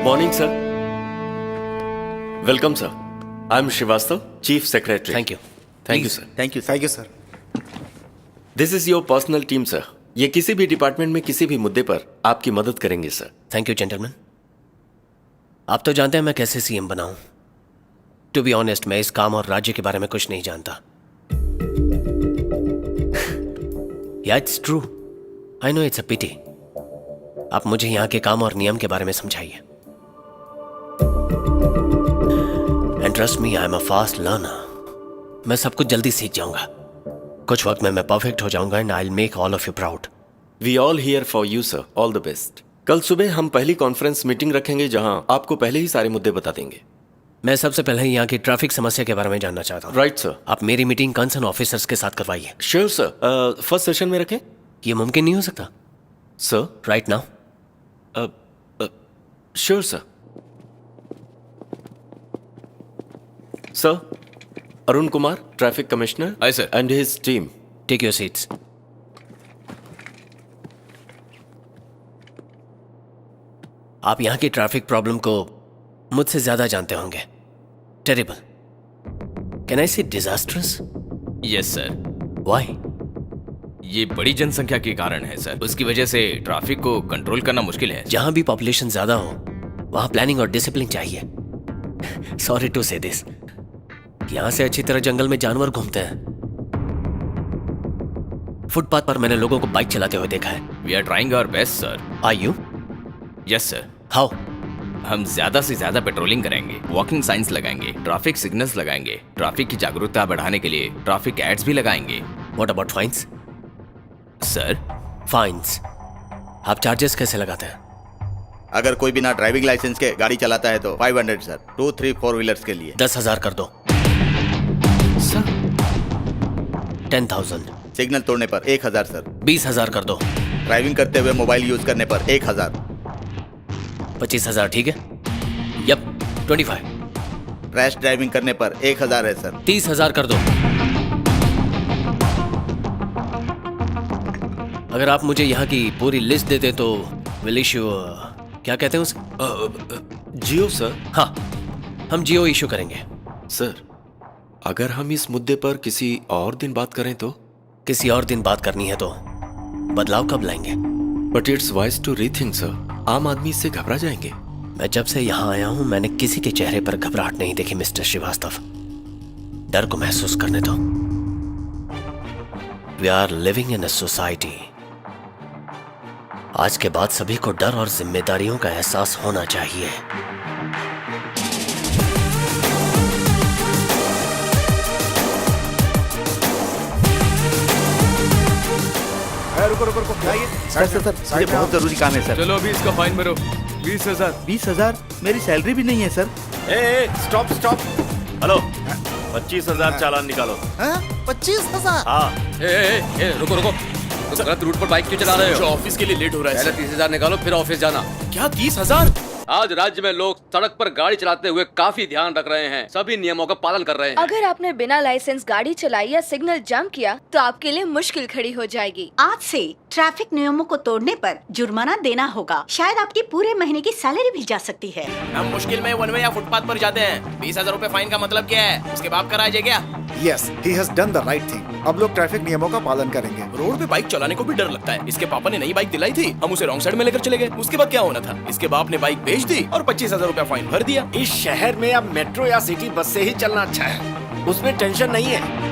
Morning sir. Welcome sir. I am Srivastava, chief secretary. Thank you. Thank you sir. Thank you sir. This is your personal team sir. ये किसी भी department में किसी भी मुद्दे पर आपकी मदद करेंगे सर। Thank you gentleman. आप तो जानते हैं मैं कैसे सीएम बना हूं। टू बी ऑनेस्ट, मैं इस काम और राज्य के बारे में कुछ नहीं जानता। Yeah it's true, I know it's a pity. आप मुझे यहाँ के काम और नियम के बारे में समझाइए। And trust me, I am a fast learner. मैं सब कुछ जल्दी सीख जाऊंगा। कुछ वक्त में मैं परफेक्ट हो जाऊंगा and I will make all of you proud. We all here for you sir. All the best. कल सुबह हम पहली कॉन्फ्रेंस मीटिंग रखेंगे जहां आपको पहले ही सारे मुद्दे बता देंगे। मैं सबसे पहले यहाँ की ट्रैफिक समस्या के बारे में जानना चाहता हूँ। Right sir. आप मेरी मीटिंग कंसर्न ऑफिसर्स के साथ करवाइए। Sure sir. फर्स्ट सेशन में रखें ये मुमकिन नहीं हो सकता sir? Right now? Sure sir. Sir, Arun Kumar, traffic commissioner. Aye, sir. And his team. Take your seats. आप यहाँ की ट्रैफिक प्रॉब्लम को मुझसे ज्यादा जानते होंगे। टेरिबल, कैन आई से डिजास्ट्रस? Yes sir. व्हाई? ये बड़ी जनसंख्या के कारण है सर। उसकी वजह से ट्रैफिक को कंट्रोल करना मुश्किल है। जहां भी पॉपुलेशन ज्यादा हो वहां प्लानिंग और डिसिप्लिन चाहिए। सॉरी टू से दिस, यहां से अच्छी तरह जंगल में जानवर घूमते हैं। फुटपाथ पर मैंने लोगों को बाइक चलाते हुए देखा है। We are trying our best sir. Are you? Yes sir. How? हम ज्यादा से ज्यादा पेट्रोलिंग कराएंगे, वॉकिंग साइंस लगाएंगे, ट्रैफिक सिग्नल्स लगाएंगे, ट्रैफिक की जागरूकता बढ़ाने के लिए ट्रैफिक एड्स भी लगाएंगे। What about fines? Sir, fines आप चार्जेस कैसे लगाते हैं? अगर कोई बिना ड्राइविंग लाइसेंस के गाड़ी चलाता है तो 500 सर। 2-3 4 व्हीलर्स के लिए 10,000 कर दो। सर 10,000। सिग्नल तोड़ने पर 1000 सर। 20,000 कर दो। ड्राइविंग करते हुए मोबाइल यूज करने पर 1000। 25,000 ठीक है? यप 25। रैश ड्राइविंग करने पर 1000 है सर। 30,000 कर दो। अगर आप मुझे यहाँ की पूरी लिस्ट दे दें तो विल इशू, क्या कहते हैं उसे? जियो सर। हाँ, हम जियो इशू करेंगे। सर, अगर हम इस मुद्दे पर किसी और दिन बात करें तो? किसी और दिन बात करनी है तो बदलाव कब लाएंगे? But it's wise to rethink sir. आम आदमी इससे घबरा जाएंगे। मैं जब से यहाँ आया हूँ मैंने किसी के चेहरे पर घबराहट नहीं देखी मिस्टर श्रीवास्तव। डर को महसूस करने दो। We are living in a society. आज के बाद सभी को डर और जिम्मेदारियों का एहसास होना चाहिए। रुको रुको रुको, क्या ये? सर मुझे बहुत जरूरी काम है सर। चलो अभी इसका फाइन भरो। 20,000। 20,000? मेरी सैलरी भी नहीं है सर। Stop stop. हेलो, 25,000 चालान निकालो। 25,000? हाँ। रुको रुको, तुम गलत रूट पर बाइक क्यों चला रहे हो? ऑफिस के लिए लेट हो रहा है। पहले 30,000 निकालो फिर ऑफिस जाना। क्या 30,000? आज राज्य में लोग सड़क पर गाड़ी चलाते हुए काफी ध्यान रख रहे हैं, सभी नियमों का पालन कर रहे हैं। अगर आपने बिना लाइसेंस गाड़ी चलाई या सिग्नल जंप किया तो आपके लिए मुश्किल खड़ी हो जाएगी। आज से ट्रैफिक नियमों को तोड़ने पर जुर्माना देना होगा। शायद आपकी पूरे महीने की सैलरी भी जा सकती है। हम मुश्किल में वन वे या फुटपाथ पर जाते हैं। 20,000 रूपए फाइन का मतलब क्या है? उसके बाप कराया जाए क्या? Yes, he has done the right thing. अब लोग ट्रैफिक नियमों का पालन करेंगे। रोड पे बाइक चलाने को भी डर लगता है। इसके पापा ने नई बाइक दिलाई थी, हम उसे रॉन्ग साइड में लेकर चले गए। उसके बाद क्या होना था? इसके बाप ने बाइक बेच दी और 25,000 रूपया फाइन भर दिया। इस शहर में अब मेट्रो या सिटी बस से ही चलना अच्छा है। उसमें टेंशन नहीं है।